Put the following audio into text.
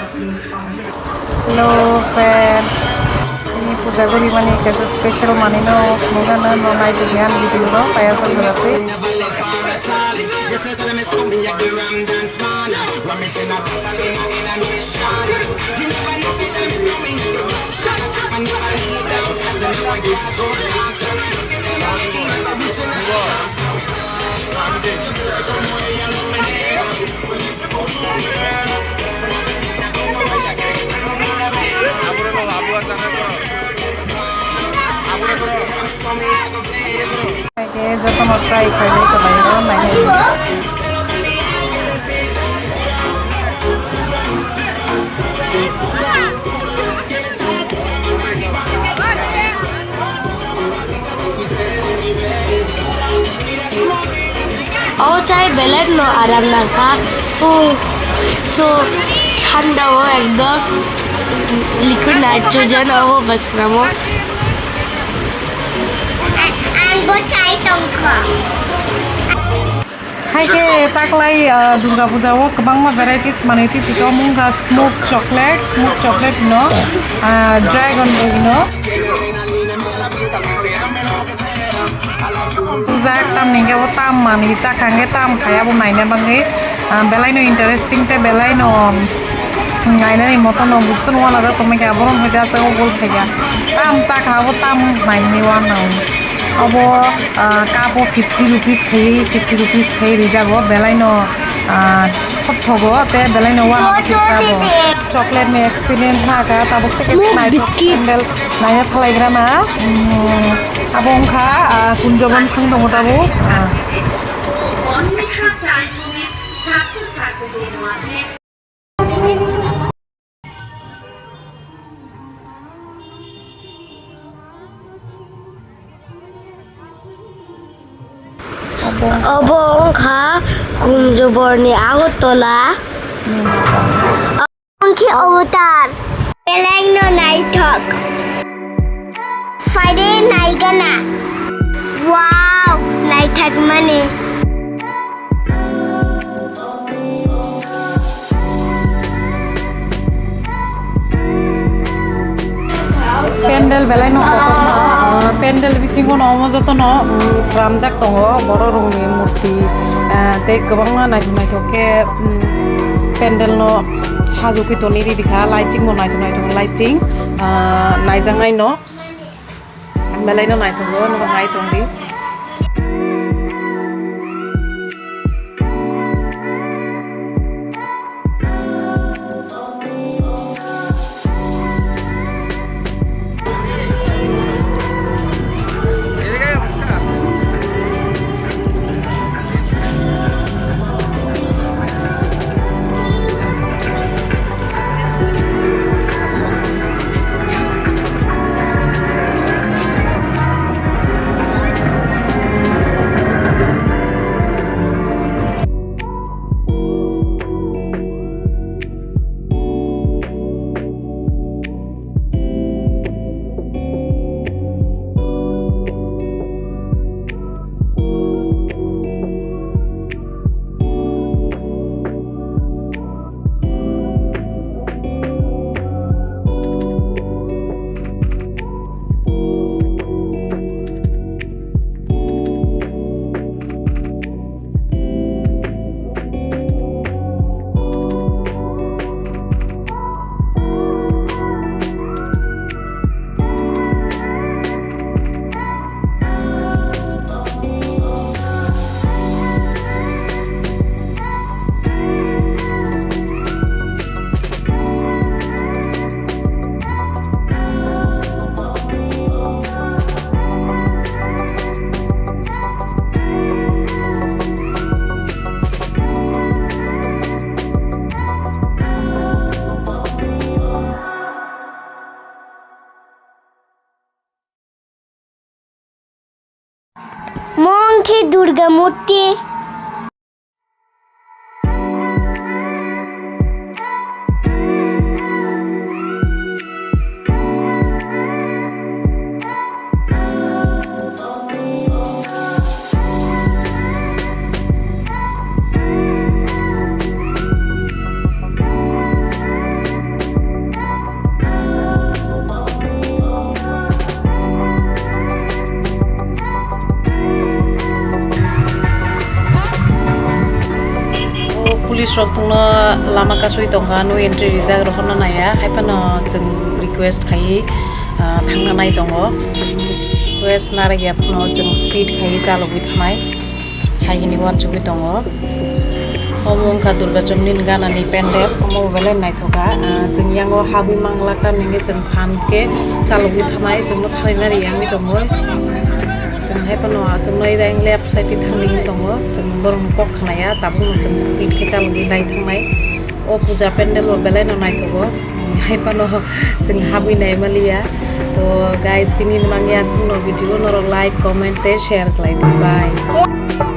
Hello, friend. Ini puja guri mani kaisa special mani no mugana no nai diyan video no paya sa berarti. Oke, jatuh mau try kali ke bayar nanya. Oh, chai Belai no aram nangka. So ठंडा हो एकदम liquid nitrogen हो बस नमो. And go chai Tongthoksukha. Hai ke taklai Durga Puja o kebang ma varieties mane ti pito mungga smoke chocolate no dragon no Puja tam ninge o tam mani ta khange tam khaya bu naine bange belai no interesting te belai no naine ni moto no bukson wala da tome ke aboron hoja se o bol thega tam ta khabo tam naine wa no abo kapo 50 rupees khai rijabo belai no thot thogo te belai no 150 abo chocolate me experience na ka tabo te biscuit naina thalaigra na abo ongkha kunjobon khang dong tabo Obongkha kunjoborni agotola. Obongki avatar. Belai no naitok. Friday naigana. Wow, naitak mane. Pendel belai no pendel bisingo no mo joto no sramjak tongo boro rongni murti te kobang na nai thoke pendel no sajuki toni ri dikha lighting mo nai thok lighting naijang nai no belai no nai thogo no ngai tongdi Monkey Durga Murti. Police रok जोंनो लामा kasui tonga no entry rijak rok no naya haipano जों request khai thangna nai tongo request nara yapno जों speed khai chalogui thamai haigini wan chugui tongo omongka durga chomnin ganani pendel omo belai naithoka जों yango habui mangla ta ninge जों phanke chalogui thamai जों no thaina ri yangi tongo जों haipano जों noi dang left side ti thangning tongo जों borong kok khnaya tabung जों speed ke chalogui dai thamai o puja pendel o belai no naithogo haipano जों habui nai malia to guys tini mangya जों no video no like comment te share khlai bye